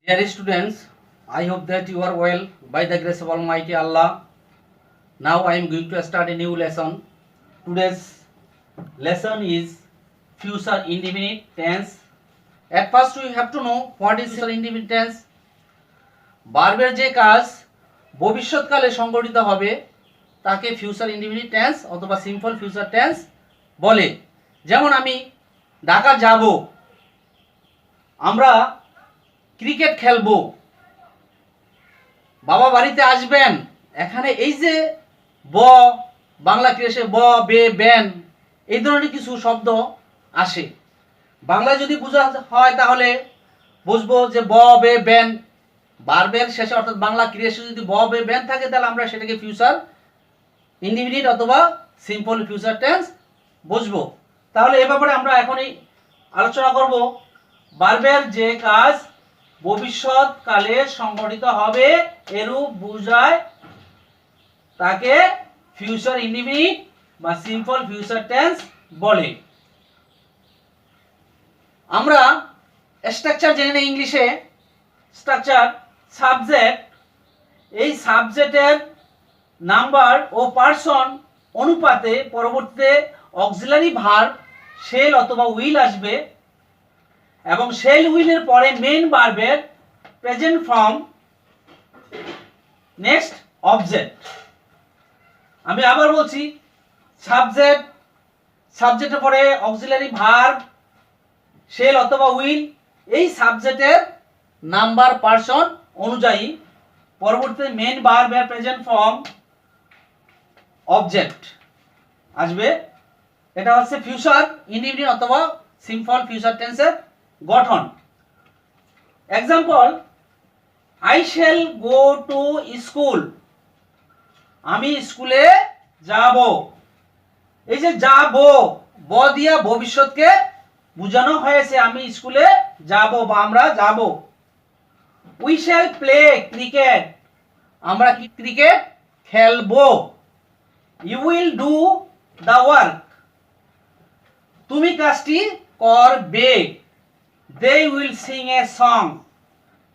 Dear students, I hope that you are well by the grace of Almighty Allah. Now I am going to start a new lesson. Today's lesson is future indefinite tense. At first we have to know what is future indefinite tense. ভার্বের যে কাজ ভবিষ্যৎকালে সংঘটিত হবে তাকে future indefinite tense অথবা simple future tense বলে। যেমন আমি ঢাকা যাব, আমরা ক্রিকেট খেলবো, বাবা বাড়িতে আসবেন। এখানে এই যে ব বাংলা ক্রিয়াসে ব বে বেন এই ধরনের কিছু শব্দ আসে। বাংলা যদি বোঝা হয় তাহলে বুঝবো যে ব বে বেন ভার্বের শেষে অর্থাৎ বাংলা ক্রিয়াসে যদি ব বে বেন থাকে তাহলে আমরা সেটাকে ফিউচার ইনডিফিনিট অথবা সিম্পল ফিউচার টেন্স বুঝবো। তাহলে এ ব্যাপারে আমরা এখনই আলোচনা করব। ভার্বের যে কাজ ভবিষ্যৎকালে সংঘটিত হবে এরূপ বোঝায় তাকে ফিউচার ইনডিফিনিট বা সিম্পল ফিউচার টেন্স বলে। আমরা স্ট্রাকচার জেনে নেই ইংলিশে। স্ট্রাকচার সাবজেক্ট, এই সাবজেক্টের নাম্বার ও পার্সন অনুপাতে পরবর্তীতে অক্সিলারি ভার্ব শেল অথবা উইল আসবে এবং শেল উইলের পরে মেইন ভার্বের প্রেজেন্ট ফর্ম, নেক্সট অবজেক্ট। আমি আবার বলছি, সাবজেক্ট, সাবজেক্টের পরে অক্সিলারি ভার্ব শেল অথবা উইল, এই সাবজেক্টের নাম্বার পার্সন অনুযায়ী পরবর্তীতে মেইন ভার্বের প্রেজেন্ট ফর্ম অবজেক্ট আসবে। এটা হচ্ছে ফিউচার ইনডিফিনিট অথবা সিম্পল ফিউচার টেন্সের গঠন। Example, I shall go to school, আমি স্কুলে যাব। এই যে যাব, ব দিয়া ভবিষ্যৎকে বোঝানো হয়েছে, আমি স্কুলে যাব বা আমরা যাব। উই শ্যাল প্লে ক্রিকেট, আমরা ক্রিকেট খেলবো। You will do the work, তুমি কাজটি করবে। They will sing a song,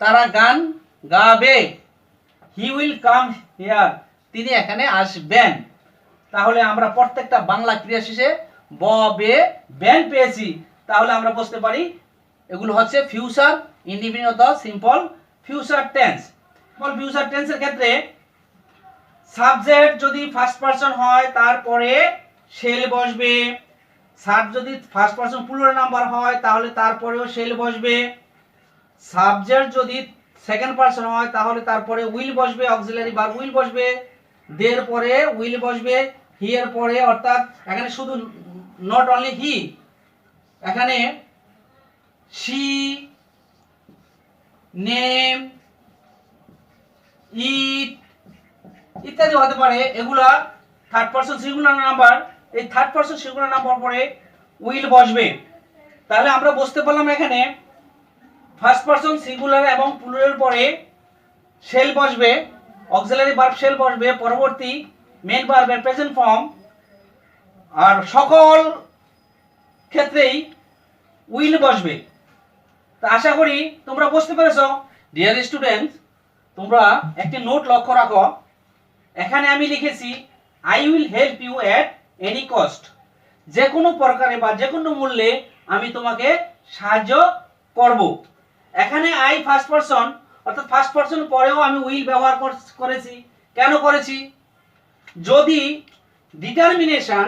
তারা গান গাবে। হি উইল কাম হিয়ার, তিনি এখানে আসবেন। তাহলে আমরা প্রত্যেকটা বাংলা ক্রিয়া শেষে ব বে বেন পেয়েছি। তাহলে আমরা বুঝতে পারি এগুলো হচ্ছে ফিউচার ইনডিফিনিট অথবা simple future tense. Simple future টেন্সের ক্ষেত্রে সাবজেক্ট যদি ফার্স্ট পারসন হয় তারপরে শেল বসবে। সাব যদি ফার্স্ট পারসন প্লুরাল নাম্বার হয় তাহলে তারপরেও শেল বসবে। সাবজেক্ট যদি সেকেন্ড পারসন হয় তাহলে তারপরে উইল বসবে, অক্সিলারি ভার্ব উইল বসবে। দের পরে উইল বসবে, হি এর পরে, অর্থাৎ এখানে শুধু নট অনলি হি, এখানে শি, নেম, ইট ইত্যাদি হতে পারে। এগুলা থার্ড পারসন সিঙ্গুলার নাম্বার। এই থার্ড পারসন সিঙ্গুলার নাম্বার পরে উইল বসবে। তাহলে আমরা বুঝতে পারলাম এখানে ফার্স্ট পারসন সিঙ্গুলার এবং প্লুরাল পরে শেল বসবে, অক্সিলারি ভার্ব শেল বসবে, পরবর্তী মেইন ভার্বের প্রেজেন্ট ফর্ম, আর সকল ক্ষেত্রেই উইল বসবে। তা আশা করি তোমরা বুঝতে পেরেছো। ডিয়ার স্টুডেন্টস, তোমরা একটি নোট লক্ষ্য রাখো। এখানে আমি লিখেছি I will help you at any cost, যে কোনো প্রকারে বা যে কোনো মূল্যে আমি তোমাকে সাহায্য করব। এখানে আই ফার্স্ট পারসন, অর্থাৎ ফার্স্ট পারসন পরেও আমি উইল ব্যবহার করেছি। কেন করেছি? যদি ডিটারমিনেশন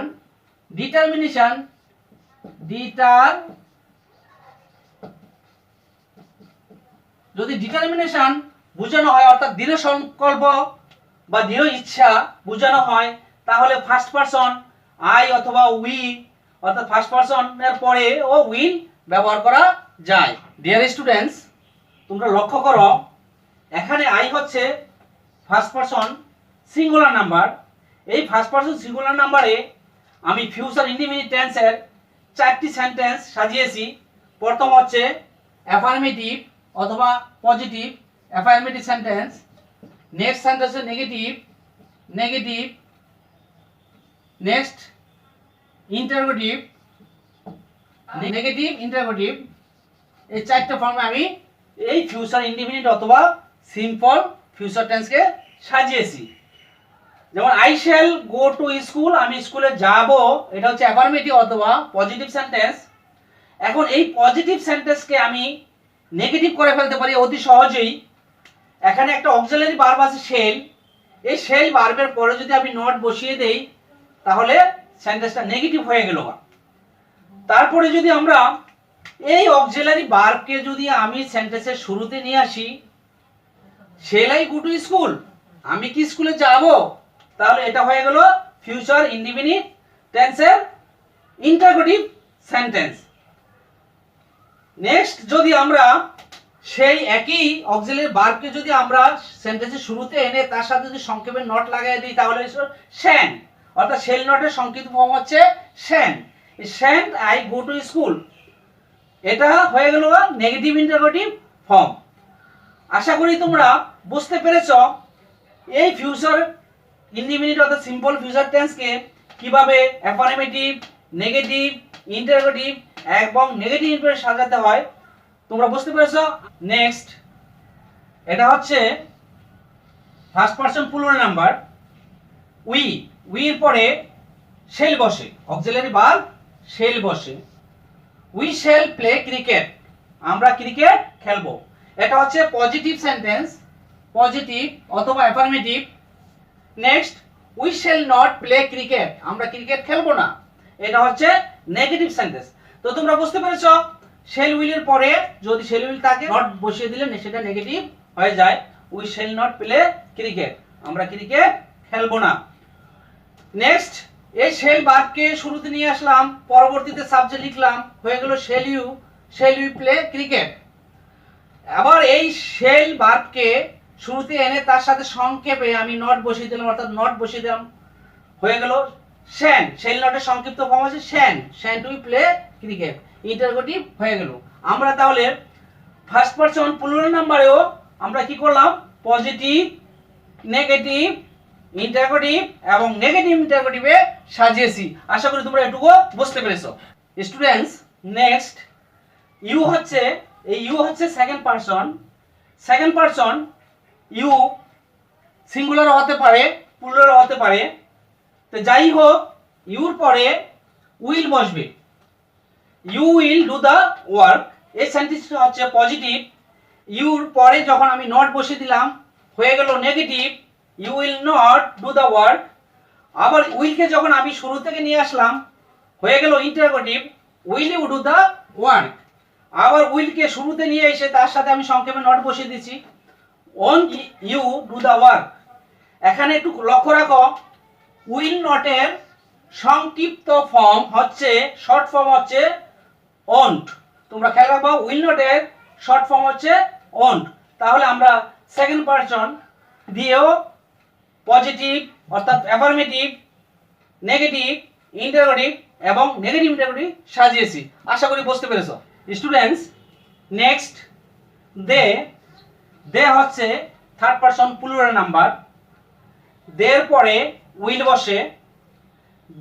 বোঝানো হয়, অর্থাৎ দৃঢ় সংকল্প বা দৃঢ় ইচ্ছা বোঝানো হয়, তাহলে ফার্স্ট পারসন আই অথবা উই, অর্থাৎ ফার্স্ট পারসনের পরে ও উইল ব্যবহার করা যায়। ডিয়ার স্টুডেন্টস, তোমরা লক্ষ্য করো এখানে আই হচ্ছে ফার্স্ট পারসন সিঙ্গুলার নাম্বার। এই ফার্স্ট পারসন সিঙ্গুলার নাম্বারে আমি ফিউচার ইনডিফিনিট টেন্সের চারটি সেন্টেন্স সাজিয়েছি। প্রথম হচ্ছে অ্যাফার্মেটিভ অথবা positive affirmative sentence. Next sentence হচ্ছে নেগেটিভ। নেক্সট ইন্টারোগেটিভ, এই চারটে ফর্মে আমি এই ফিউচার ইনডিফিনিট অথবা সিম্পল ফিউচার টেন্সকে সাজিয়েছি। যেমন I shall go to school, আমি স্কুলে যাব, এটা হচ্ছে অ্যাফার্মেটিভ অথবা পজিটিভ সেন্টেন্স। এখন এই পজিটিভ সেন্টেন্সকে আমি নেগেটিভ করে ফেলতে পারি অতি সহজেই। এখানে একটা অক্সিলারি ভার্ব আছে শেল, এই শেল ভার্বের পরে যদি আমি নট বসিয়ে দেই তাহলে সেন্টেন্সটা নেগেটিভ হয়ে গেল। তারপরে যদি আমরা এই অক্সিলারি ভার্বকে যদি আমি সেন্টেন্সের শুরুতে নিয়ে আসি, shell I go to school, আমি কি স্কুলে যাব, তাহলে এটা হয়ে গেল ফিউচার ইনডিফিনিট টেন্সের ইন্টারোগেটিভ সেন্টেন্স। নেক্সট যদি আমরা সেই একই অক্সিলারি ভার্বকে যদি আমরা সেন্টেন্সের শুরুতে এনে তার সাথে যদি সংক্ষেপে নট লাগাই দিই তাহলে শ্যান, অর্থাৎ শেল নটের সংক্ষিপ্ত ফর্ম হচ্ছে শ্যান। শ্যান আই গো টু স্কুল, এটা হয়ে গেল নেগেটিভ ইন্টারোগেটিভ ফর্ম। আশা করি তোমরা বুঝতে পেরেছ এই ফিউচার ইনডিফিনিট অর্থাৎ সিম্পল ফিউচার টেন্সকে কিভাবে অ্যাফার্মেটিভ, নেগেটিভ, ইন্টারোগেটিভ এবং নেগেটিভ ইনফিনিটিভ সাজাতে হয় তোমরা বুঝতে পেরেছো। নেক্সট, এটা হচ্ছে first person plural number. We, উইর পরে শেল বসে, অক্সিলারি ভার্ব শেল বসে। উই শ্যাল প্লে ক্রিকেট, আমরা ক্রিকেট খেলবো, এটা হচ্ছে পজিটিভ সেন্টেন্স, পজিটিভ অথবা affirmative. Next, we shall not play cricket, আমরা ক্রিকেট খেলবো না, এটা হচ্ছে নেগেটিভ সেন্টেন্স। তো তোমরা বুঝতে পেরেছো শ্যাল উইলের পরে যদি শ্যাল উইল থাকে নট বসিয়ে দিলে সেটা নেগেটিভ হয়ে যায়। We shall not play cricket, আমরা ক্রিকেট খেলবো না। নেক্সট, এই শ্যাল ভার্বকে শুরুতে নিয়ে আসলাম, পরবর্তীতে সাবজেক্ট লিখলাম, হয়ে গেল শ্যাল ইউ প্লে ক্রিকেট। আবার এই শ্যাল ভার্বকে শুরুতে এনে তার সাথে সংক্ষেপে আমি নট বসিয়ে দিলাম, অর্থাৎ নট বসিয়ে দিলাম, হয়ে গেল শ্যান। শ্যাল নটের সংক্ষিপ্ত ফর্ম আছে শ্যান টু প্লে ক্রিকেট, ইন্টারোগেটিভ হয়ে গেল। আমরা তাহলে ফার্স্ট পারসন প্লুরাল নাম্বারেও আমরা কি করলাম, পজিটিভ, নেগেটিভ, ইন্টারোগেটিভ এবং নেগেটিভ ইন্টারোগেটিভে সাজিয়েছি। আশা করি তোমরা এটুকু বুঝতে পেরেছো স্টুডেন্টস। নেক্সট, ইউ হচ্ছে, এই ইউ হচ্ছে second person. Second person you singular হতে পারে, প্লুরাল হতে পারে। তো যাই হোক, ইউর পরে উইল বসবে, you will do the work. এই সেন্টেন্সটা হচ্ছে পজিটিভ। ইউর পরে যখন আমি নট বসিয়ে দিলাম হয়ে গেল negative, you will not do the work. আবার উইলকে যখন আমি শুরু থেকে নিয়ে আসলাম হয়ে গেল interrogative, will you do the work. আবার উইলকে শুরুতে নিয়ে এসে তার সাথে আমি সংক্ষেপে নট বসিয়ে দিচ্ছি, won't you do the work. এখানে একটু লক্ষ্য রাখো, উইল নটের সংক্ষিপ্ত ফর্ম হচ্ছে, শর্ট ফর্ম হচ্ছে ওন্ট। তোমরা খেয়াল রাখবা, উইল নটের শর্ট ফর্ম হচ্ছে ওন্ট। তাহলে আমরা সেকেন্ড পারসন দিয়েও পজিটিভ অর্থাৎ অ্যাফার্মেটিভ, নেগেটিভ, ইন্টারোগেটিভ এবং নেগেটিভ ইন্টারোগেটিভ সাজিয়েছি। আশা করি বুঝতে পেরেছো স্টুডেন্টস। নেক্সট, দে হচ্ছে থার্ড পারসন প্লুরাল নাম্বার। দের পরে উইল বসে,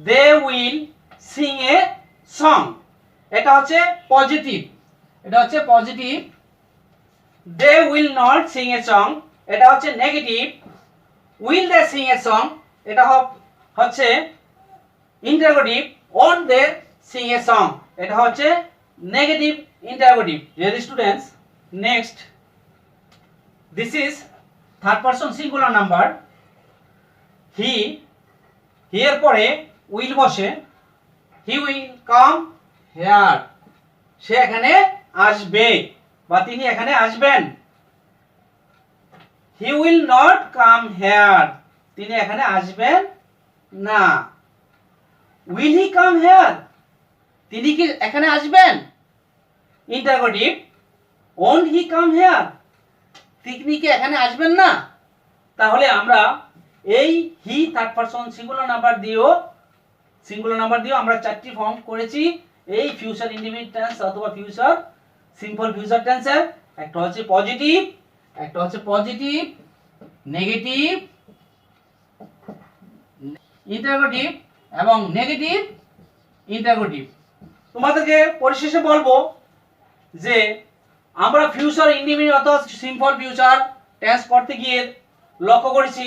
they will sing a song, এটা হচ্ছে পজিটিভ, এটা হচ্ছে positive. They will not sing a song, এটা হচ্ছে negative. Will they sing a song, এটা হচ্ছে interrogative. Won't they sing a song, এটা হচ্ছে negative interrogative. Dear students, next, this is third person singular number. He, এর পরে will বসে, he will come here, সে এখানে আসবে বা তিনি এখানে আসবেন। He will not come here, তিনি এখানে আসবেন না। উইল হি কাম হেয়ার, তিনি কি এখানে আসবেন, interrogative. Won't he come here, তিনি কি এখানে আসবেন না। তাহলে আমরা এই he third person singular number দিয়েও আমরা চারটি ফর্ম করেছি এই ফিউচার ইনডিফিনিট টেন্স অথবা ফিউচার সিম্পল ফিউচার টেন্সের। একটা হচ্ছে পজিটিভ, একটা হচ্ছে পজিটিভ, নেগেটিভ, ইন্টারোগেটিভ এবং নেগেটিভ ইন্টারোগেটিভ। তোমাদেরকে পরিশেষে বলবো যে আমরা ফিউচার ইনডিফিনিট অথবা সিম্পল ফিউচার টেন্স করতে গিয়ে লক্ষ্য করেছি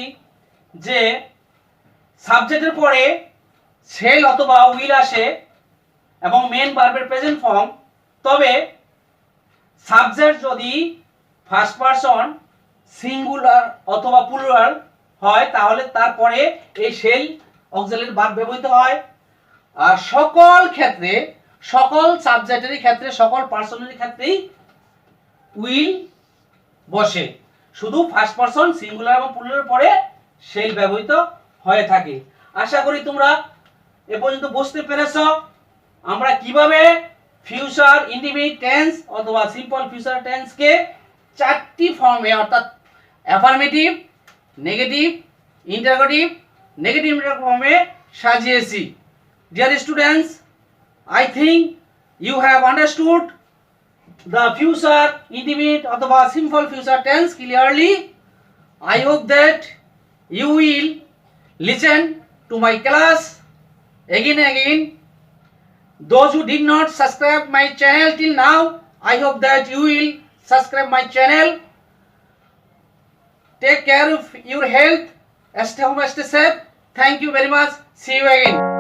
যে সাবজেক্টের পরে শেল অথবা উইল আসে এবং মেন ভার্বের প্রেজেন্ট ফর্ম। তবে সাবজেক্ট যদি ফার্স্ট পারসন সিঙ্গুলার অথবা প্লুরাল হয় তাহলে তারপরে এই শেল অক্সিলারি ভার্ব ব্যবহৃত হয়। আর সকল ক্ষেত্রে, সকল সাবজেক্টের ক্ষেত্রে, সকল পার্সনের ক্ষেত্রেই উইল বসে, শুধু ফার্স্ট পারসন সিঙ্গুলার এবং প্লুরাল পরে শেল ব্যবহৃত হয়ে থাকে। আশা করি তোমরা এ পর্যন্ত বুঝতে পেরেছো আমরা কিভাবে ফিউচার ইনডিফিনিট টেন্স অথবা সিম্পল ফিউচার টেন্সকে চারটি ফর্মে অর্থাৎ অ্যাফার্মেটিভ, নেগেটিভ, ইন্টারোগেটিভ, নেগেটিভ ফর্মে সাজিয়েছি। Dear students, I think you have understood the future indefinite অথবা simple future tense clearly. I hope that you will listen to my class again and again. Those who did not subscribe my channel till now, I hope that you will subscribe my channel. Take care of your health. Stay home, stay safe. Thank you very much. See you again.